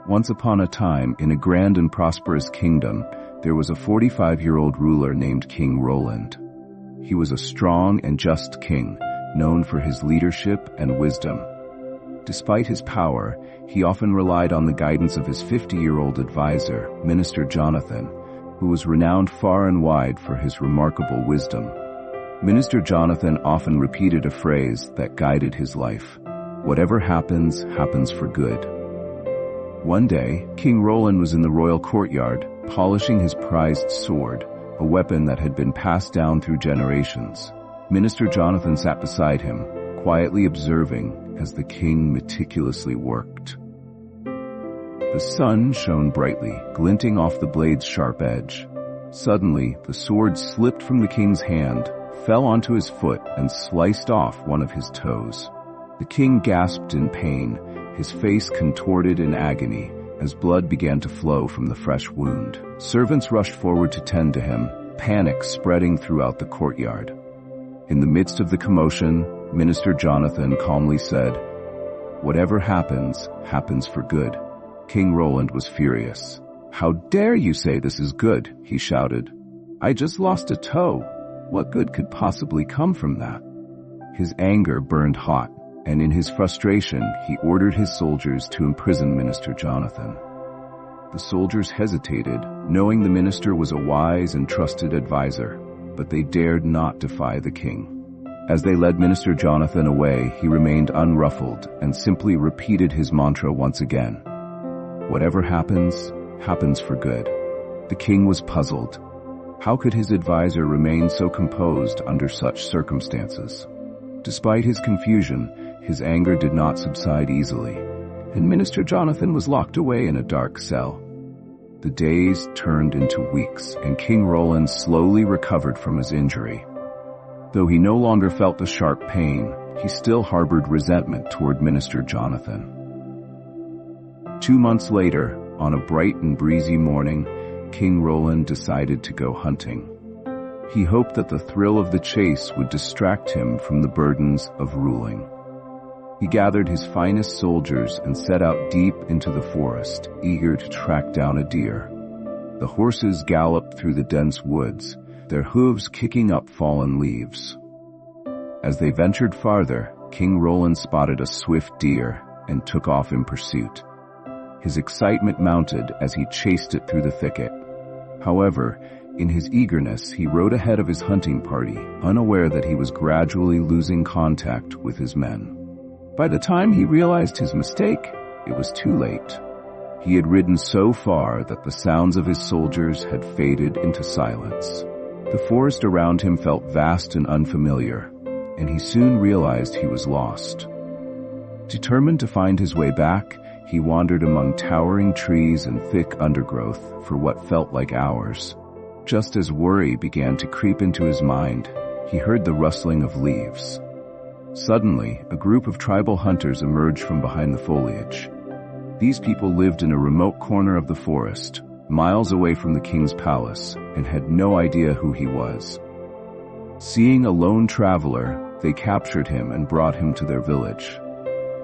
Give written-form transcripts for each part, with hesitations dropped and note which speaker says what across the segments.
Speaker 1: Once upon a time, in a grand and prosperous kingdom, there was a 45-year-old ruler named King Roland. He was a strong and just king, known for his leadership and wisdom. Despite his power, he often relied on the guidance of his 50-year-old advisor, Minister Jonathan, who was renowned far and wide for his remarkable wisdom. Minister Jonathan often repeated a phrase that guided his life: "Whatever happens, happens for good." One day, King Roland was in the royal courtyard, polishing his prized sword, a weapon that had been passed down through generations. Minister Jonathan sat beside him, quietly observing as the king meticulously worked. The sun shone brightly, glinting off the blade's sharp edge. Suddenly, the sword slipped from the king's hand, fell onto his foot, and sliced off one of his toes. The king gasped in pain, his face contorted in agony, as blood began to flow from the fresh wound. Servants rushed forward to tend to him, panic spreading throughout the courtyard. In the midst of the commotion, Minister Jonathan calmly said, "Whatever happens, happens for good." King Roland was furious. "How dare you say this is good?" he shouted. "I just lost a toe. What good could possibly come from that?" His anger burned hot, and in his frustration, he ordered his soldiers to imprison Minister Jonathan. The soldiers hesitated, knowing the minister was a wise and trusted advisor, but they dared not defy the king. As they led Minister Jonathan away, he remained unruffled and simply repeated his mantra once again: "Whatever happens, happens for good." The king was puzzled. How could his advisor remain so composed under such circumstances? Despite his confusion, his anger did not subside easily, and Minister Jonathan was locked away in a dark cell. The days turned into weeks, and King Roland slowly recovered from his injury. Though he no longer felt the sharp pain, he still harbored resentment toward Minister Jonathan. 2 months later, on a bright and breezy morning, King Roland decided to go hunting. He hoped that the thrill of the chase would distract him from the burdens of ruling. He gathered his finest soldiers and set out deep into the forest, eager to track down a deer. The horses galloped through the dense woods, their hooves kicking up fallen leaves. As they ventured farther, King Roland spotted a swift deer and took off in pursuit. His excitement mounted as he chased it through the thicket. However, in his eagerness, he rode ahead of his hunting party, unaware that he was gradually losing contact with his men. By the time he realized his mistake, it was too late. He had ridden so far that the sounds of his soldiers had faded into silence. The forest around him felt vast and unfamiliar, and he soon realized he was lost. Determined to find his way back, he wandered among towering trees and thick undergrowth for what felt like hours. Just as worry began to creep into his mind, he heard the rustling of leaves. Suddenly, a group of tribal hunters emerged from behind the foliage. These people lived in a remote corner of the forest, miles away from the king's palace, and had no idea who he was. Seeing a lone traveler, they captured him and brought him to their village.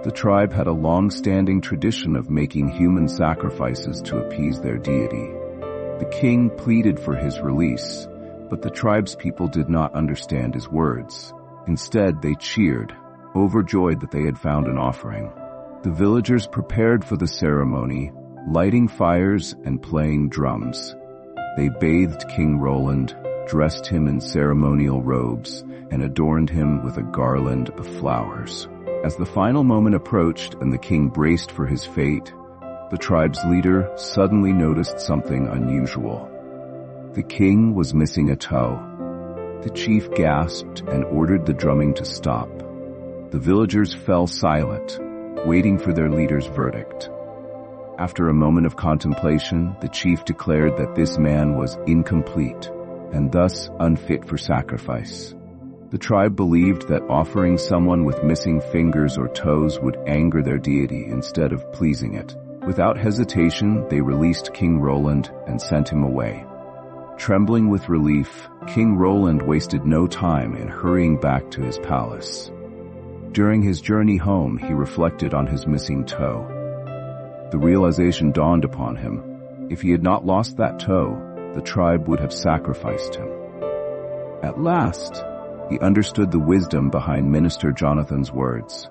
Speaker 1: The tribe had a long-standing tradition of making human sacrifices to appease their deity. The king pleaded for his release, but the tribe's people did not understand his words. Instead, they cheered, overjoyed that they had found an offering. The villagers prepared for the ceremony, lighting fires and playing drums. They bathed King Roland, dressed him in ceremonial robes, and adorned him with a garland of flowers. As the final moment approached and the king braced for his fate, the tribe's leader suddenly noticed something unusual. The king was missing a toe. The chief gasped and ordered the drumming to stop. The villagers fell silent, waiting for their leader's verdict. After a moment of contemplation, the chief declared that this man was incomplete and thus unfit for sacrifice. The tribe believed that offering someone with missing fingers or toes would anger their deity instead of pleasing it. Without hesitation, they released King Roland and sent him away. Trembling with relief, King Roland wasted no time in hurrying back to his palace. During his journey home, he reflected on his missing toe. The realization dawned upon him. If he had not lost that toe, the tribe would have sacrificed him. At last, he understood the wisdom behind Minister Jonathan's words.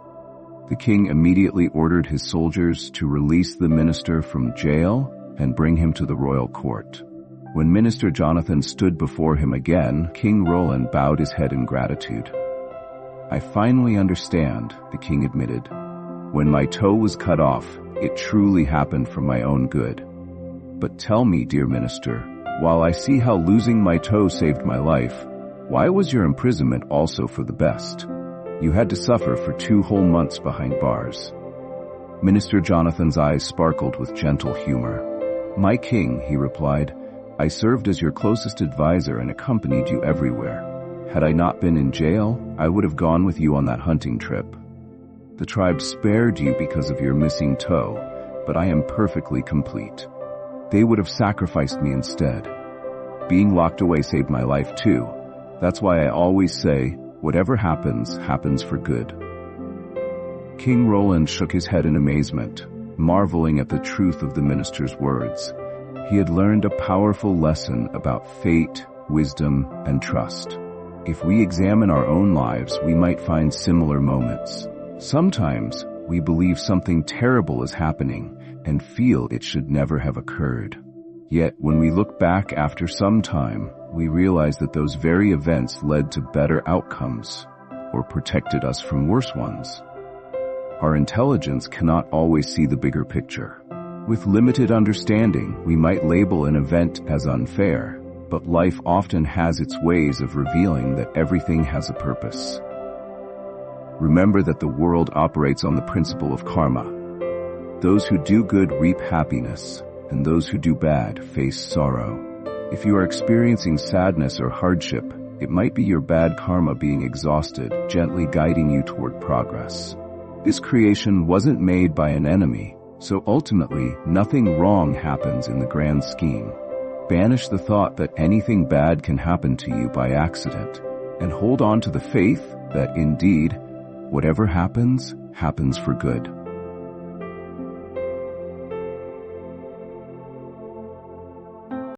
Speaker 1: The king immediately ordered his soldiers to release the minister from jail and bring him to the royal court. When Minister Jonathan stood before him again, King Roland bowed his head in gratitude. "I finally understand," the king admitted. "When my toe was cut off, it truly happened for my own good. But tell me, dear minister, while I see how losing my toe saved my life, why was your imprisonment also for the best? You had to suffer for 2 whole months behind bars." Minister Jonathan's eyes sparkled with gentle humor. "My king," he replied, "I served as your closest advisor and accompanied you everywhere. Had I not been in jail, I would have gone with you on that hunting trip. The tribe spared you because of your missing toe, but I am perfectly complete. They would have sacrificed me instead. Being locked away saved my life too. That's why I always say, whatever happens, happens for good." King Roland shook his head in amazement, marveling at the truth of the minister's words. He had learned a powerful lesson about fate, wisdom, and trust. If we examine our own lives, we might find similar moments. Sometimes we believe something terrible is happening and feel it should never have occurred. Yet when we look back after some time, we realize that those very events led to better outcomes or protected us from worse ones. Our intelligence cannot always see the bigger picture. With limited understanding, we might label an event as unfair, but life often has its ways of revealing that everything has a purpose. Remember that the world operates on the principle of karma. Those who do good reap happiness, and those who do bad face sorrow. If you are experiencing sadness or hardship, it might be your bad karma being exhausted, gently guiding you toward progress. This creation wasn't made by an enemy, so ultimately, nothing wrong happens in the grand scheme. Banish the thought that anything bad can happen to you by accident, and hold on to the faith that indeed, whatever happens, happens for good.